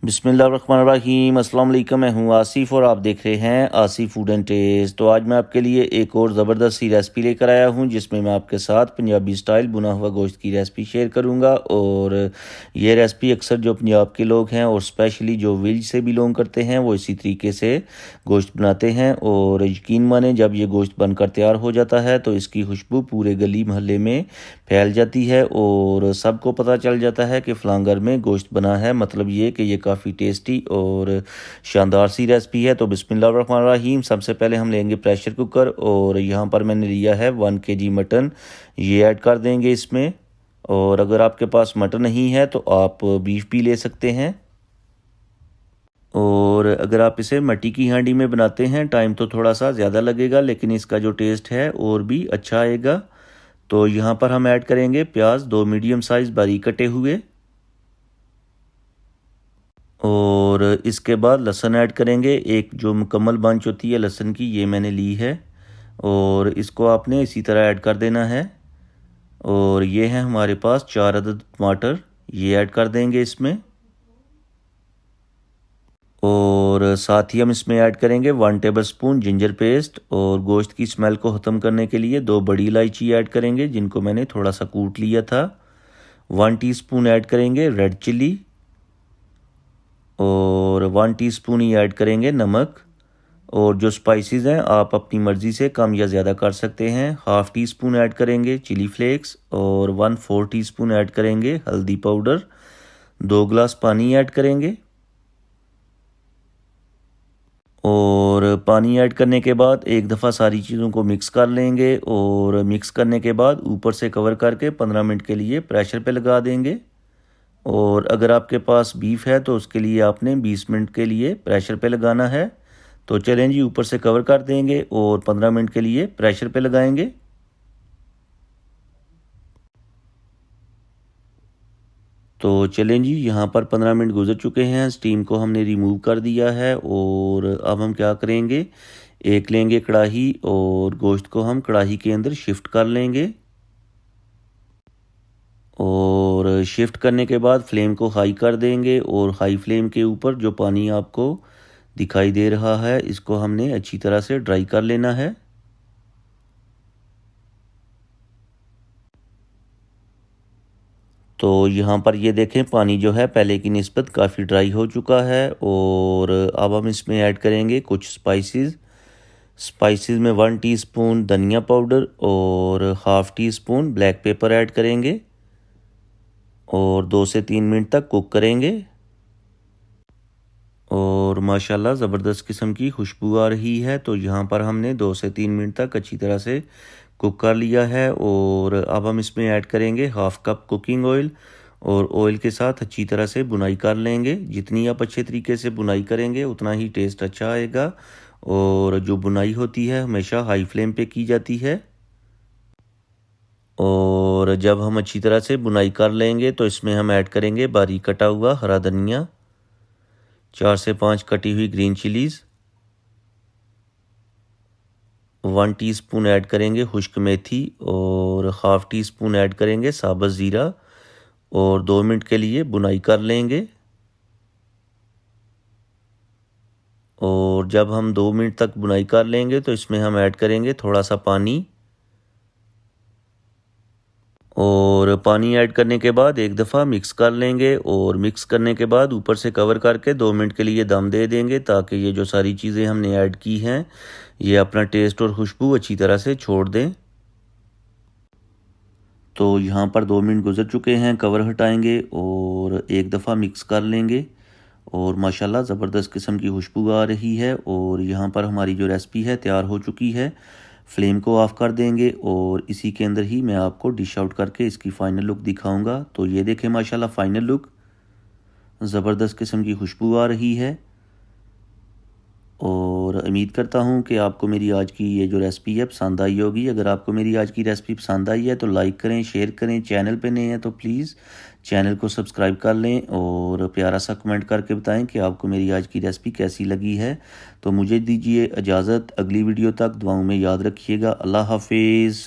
बिस्मिल्लाहिर्रहमानिर्रहीम। अस्सलाम वालेकुम। मैं हूँ आसिफ और आप देख रहे हैं आसिफ फूड एंड टेस्ट। तो आज मैं आपके लिए एक और ज़बरदस्त सी रेसिपी लेकर आया हूँ जिसमें मैं आपके साथ पंजाबी स्टाइल भुना हुआ गोश्त की रेसिपी शेयर करूँगा। और ये रेसिपी अक्सर जो पंजाब के लोग हैं और स्पेशली जो विलेज से बिलोंग करते हैं वो इसी तरीके से गोश्त बनाते हैं। और यकीन माने जब ये गोश्त बनकर तैयार हो जाता है तो इसकी खुशबू पूरे गली मोहल्ले में फैल जाती है और सबको पता चल जाता है कि फ़लाँ घर में गोश्त बना है। मतलब ये कि ये काफ़ी टेस्टी और शानदार सी रेसिपी है। तो बिस्मिल्लाहिर्रहमानिर्रहीम। सबसे पहले हम लेंगे प्रेशर कुकर और यहाँ पर मैंने लिया है 1 केजी मटन। ये ऐड कर देंगे इसमें। और अगर आपके पास मटन नहीं है तो आप बीफ भी ले सकते हैं। और अगर आप इसे मिट्टी की हांडी में बनाते हैं टाइम तो थोड़ा सा ज़्यादा लगेगा लेकिन इसका जो टेस्ट है और भी अच्छा आएगा। तो यहाँ पर हम ऐड करेंगे प्याज 2 मीडियम साइज़ बारीक कटे हुए। और इसके बाद लहसुन ऐड करेंगे। एक जो मुकम्मल बंच होती है लहसुन की ये मैंने ली है और इसको आपने इसी तरह ऐड कर देना है। और ये है हमारे पास 4 अदद टमाटर, ये ऐड कर देंगे इसमें। और साथ ही हम इसमें ऐड करेंगे 1 टेबलस्पून जिंजर पेस्ट। और गोश्त की स्मेल को ख़त्म करने के लिए 2 बड़ी इलायची ऐड करेंगे जिनको मैंने थोड़ा सा कूट लिया था। 1 टीस्पून ऐड करेंगे रेड चिली और 1 टीस्पून ही ऐड करेंगे नमक। और जो स्पाइसेस हैं आप अपनी मर्ज़ी से कम या ज़्यादा कर सकते हैं। हाफ़ टी स्पून ऐड करेंगे चिली फ्लेक्स और 1/4 टीस्पून ऐड करेंगे हल्दी पाउडर। 2 गिलास पानी ऐड करेंगे। और पानी ऐड करने के बाद एक दफ़ा सारी चीज़ों को मिक्स कर लेंगे। और मिक्स करने के बाद ऊपर से कवर करके 15 मिनट के लिए प्रेशर पे लगा देंगे। और अगर आपके पास बीफ है तो उसके लिए आपने 20 मिनट के लिए प्रेशर पे लगाना है। तो चलें जी ऊपर से कवर कर देंगे और 15 मिनट के लिए प्रेशर पे लगाएंगे। तो चलें जी यहाँ पर 15 मिनट गुजर चुके हैं। स्टीम को हमने रिमूव कर दिया है। और अब हम क्या करेंगे, एक लेंगे कढ़ाई और गोश्त को हम कढ़ाई के अंदर शिफ्ट कर लेंगे। और शिफ्ट करने के बाद फ्लेम को हाई कर देंगे। और हाई फ्लेम के ऊपर जो पानी आपको दिखाई दे रहा है इसको हमने अच्छी तरह से ड्राई कर लेना है। तो यहाँ पर ये देखें पानी जो है पहले की निस्बत काफ़ी ड्राई हो चुका है। और अब हम इसमें ऐड करेंगे कुछ स्पाइसेस में 1 टीस्पून धनिया पाउडर और half tea spoon black pepper add करेंगे। और 2 से 3 मिनट तक कुक करेंगे। और माशाल्लाह ज़बरदस्त किस्म की खुशबू आ रही है। तो यहाँ पर हमने 2 से 3 मिनट तक अच्छी तरह से कुक कर लिया है। और अब हम इसमें ऐड करेंगे हाफ़ कप कुकिंग ऑयल। और ऑयल के साथ अच्छी तरह से बुनाई कर लेंगे। जितनी आप अच्छे तरीके से बुनाई करेंगे उतना ही टेस्ट अच्छा आएगा। और जो बुनाई होती है हमेशा हाई फ्लेम पे की जाती है। और जब हम अच्छी तरह से बुनाई कर लेंगे तो इसमें हम ऐड करेंगे बारीक कटा हुआ हरा धनिया, 4 से 5 कटी हुई ग्रीन चिलीज़, 1 टीस्पून ऐड करेंगे खुश्क मेथी और हाफ़ टी स्पून ऐड करेंगे साबुत ज़ीरा। और 2 मिनट के लिए बुनाई कर लेंगे। और जब हम 2 मिनट तक बुनाई कर लेंगे तो इसमें हम ऐड करेंगे थोड़ा सा पानी। और पानी ऐड करने के बाद एक दफ़ा मिक्स कर लेंगे। और मिक्स करने के बाद ऊपर से कवर करके 2 मिनट के लिए दम दे देंगे ताकि ये जो सारी चीज़ें हमने ऐड की हैं ये अपना टेस्ट और खुशबू अच्छी तरह से छोड़ दें। तो यहाँ पर 2 मिनट गुजर चुके हैं, कवर हटाएंगे और एक दफ़ा मिक्स कर लेंगे। और माशाल्लाह ज़बरदस्त किस्म की खुशबू आ रही है। और यहाँ पर हमारी जो रेसिपी है तैयार हो चुकी है। फ्लेम को ऑफ़ कर देंगे और इसी के अंदर ही मैं आपको डिश आउट करके इसकी फ़ाइनल लुक दिखाऊंगा। तो ये देखें माशाल्लाह फ़ाइनल लुक, ज़बरदस्त किस्म की खुशबू आ रही है। और उम्मीद करता हूँ कि आपको मेरी आज की ये जो रेसिपी है पसंद आई होगी। अगर आपको मेरी आज की रेसिपी पसंद आई है तो लाइक करें, शेयर करें। चैनल पे नए हैं तो प्लीज़ चैनल को सब्सक्राइब कर लें और प्यारा सा कमेंट करके बताएं कि आपको मेरी आज की रेसिपी कैसी लगी है। तो मुझे दीजिए इजाज़त, अगली वीडियो तक दुआओं में याद रखिएगा। अल्लाह हाफिज़।